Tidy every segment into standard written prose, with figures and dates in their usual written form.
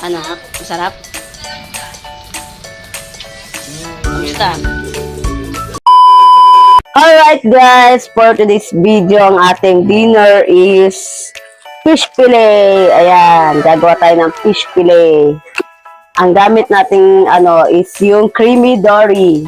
Anak, masarap? Kamusta? Alright guys, for today's video, ang ating dinner is fish fillet. Ayan, gagawa tayo ng fish fillet. Ang gamit nating is yung creamy dory.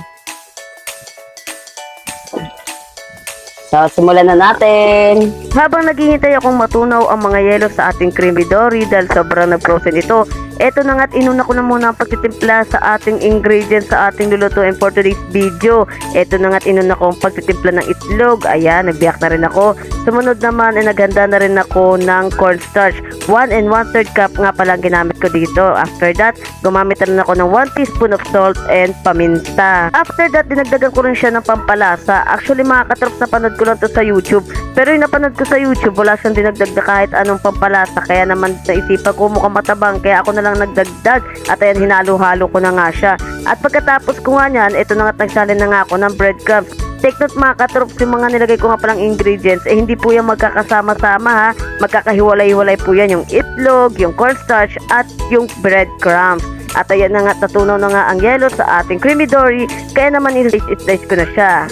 So, simulan na natin. Habang naghihintay akong matunaw ang mga yelo sa ating creamy dory dahil sobrang nag-frozen ito, eto na nga't inuna ko na muna ang pagtitimpla sa ating ingredients sa ating lulutuin for today's video. Eto na nga't inuna ko ang pagtitimpla ng itlog. Ayan, nagbiyak na rin ako. Sumunod naman ay naghanda na rin ako ng cornstarch. 1 1/3 cup nga pala ang ginamit ko dito. After that, gumamit na rin ako ng 1 teaspoon of salt and paminta. After that, dinagdagan ko rin siya ng pampalasa. Actually, mga katrops, napanood ko lang to sa YouTube. Pero yung napanood ko sa YouTube, wala siyang dinagdag na kahit anong pampalasa. Kaya naman naisipan ko mukhang matabang. Kaya ako na lang nagdagdag. At ayan, hinalo-halo ko na nga siya. At pagkatapos ko nga niyan, ito na nga nagsalin na nga ako ng breadcrumbs. Take note mga katrops, yung mga nilagay ko nga palang ingredients, hindi po yan magkakasama-sama ha. Magkakahiwalay-hiwalay po yan, yung itlog, yung cornstarch, at yung breadcrumbs. At ayan na nga, natunaw na nga ang yelo sa ating creamy dory, kaya naman i-slice ko na siya.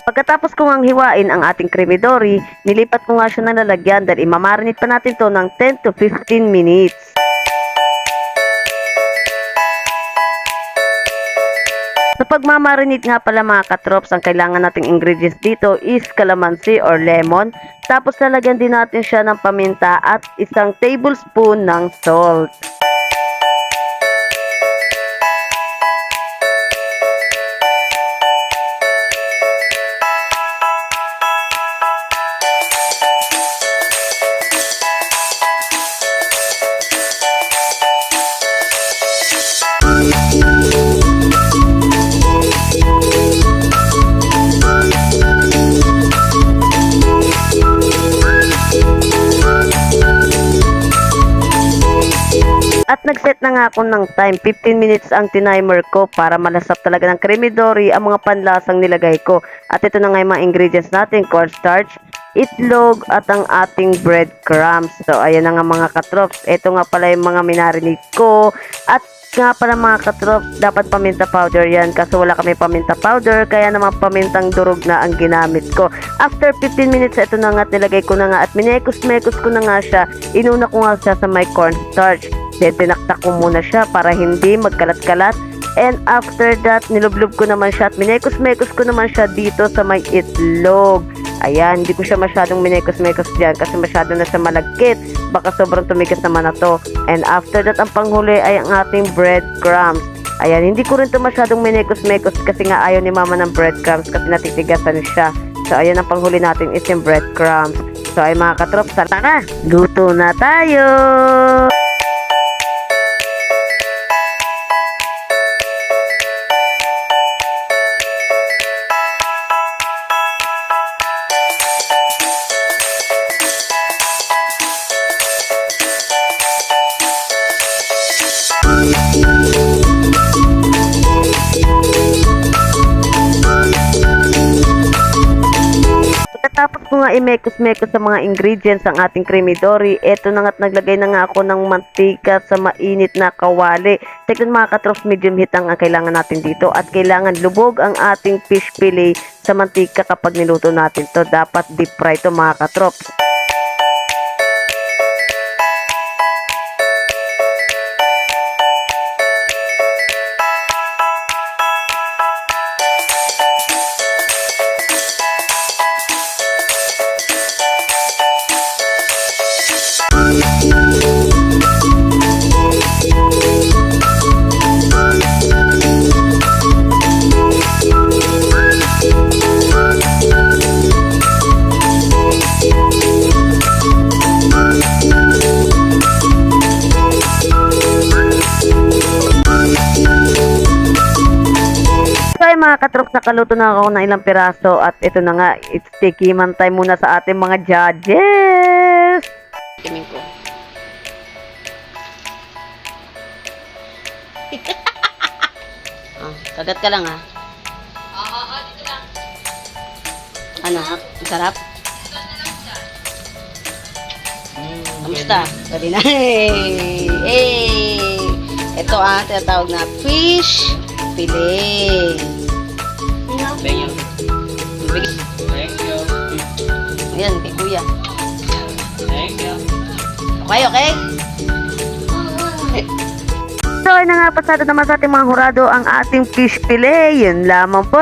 Pagkatapos ko ngang hiwain ang ating creamy dory, nilipat ko nga siya ng lalagyan dahil imamarinate pa natin to ng 10 to 15 minutes. Sa pagmamarinate nga pala mga katrops, ang kailangan nating ingredients dito is calamansi or lemon. Tapos lalagyan din natin siya ng paminta at 1 tablespoon ng salt. At nag-set na nga ako ng time, 15 minutes ang tinimer ko para malasap talaga ng creamy dory ang mga panlasang nilagay ko. At ito na nga yung mga ingredients natin, cornstarch, itlog, at ang ating breadcrumbs. So, ayan na nga mga katrops. Ito nga pala yung mga minarinate ko. At nga pala mga katrops, dapat paminta powder yan kasi wala kami paminta powder, kaya naman pamintang durog na ang ginamit ko. After 15 minutes, ito na nga, nilagay ko na nga at minekos-mekos ko na nga siya. Inuna ko nga siya sa my cornstarch. Then, tinaktak ko muna siya para hindi magkalat-kalat. And after that, nilublob ko naman siya at minekos-mekos ko naman siya dito sa may itlog. Ayan, hindi ko siya masyadong minekos-mekos dyan kasi masyado na siya malagkit. Baka sobrang tumigas naman na to. And after that, ang panghuli ay ang ating breadcrumbs. Ayan, hindi ko rin to masyadong minekos-mekos kasi nga ayaw ni mama ng breadcrumbs kasi natitigasan siya. So, ayan ang panghuli natin is yung breadcrumbs. So, ay mga katrops, tara na! Luto na tayo! Pagkatapos ko nga i-mekos-mekos sa mga ingredients ang ating creamy dory, eto na nga't naglagay na nga ako ng mantika sa mainit na kawali. Tignan mga katrops, medium heat ang kailangan natin dito at kailangan lubog ang ating fish fillet sa mantika kapag niluto natin to. Dapat deep fry to mga katrops. mga katrops, nakaluto na ako ng ilang piraso at ito na nga, it's tikiman time muna sa ating mga judges. Tingin ko. Kagat ka lang, ha? Oo, dito lang. Ano? Masarap? Kamusta? Pwede na. Hey! Ito tinatawag na fish fillet. Thank you. Thank you. Ayan, kay kuya. Thank you. Okay, okay? So, ay na nga, pasado naman sa ating mga hurado ang ating fish fillet. Yun lamang po.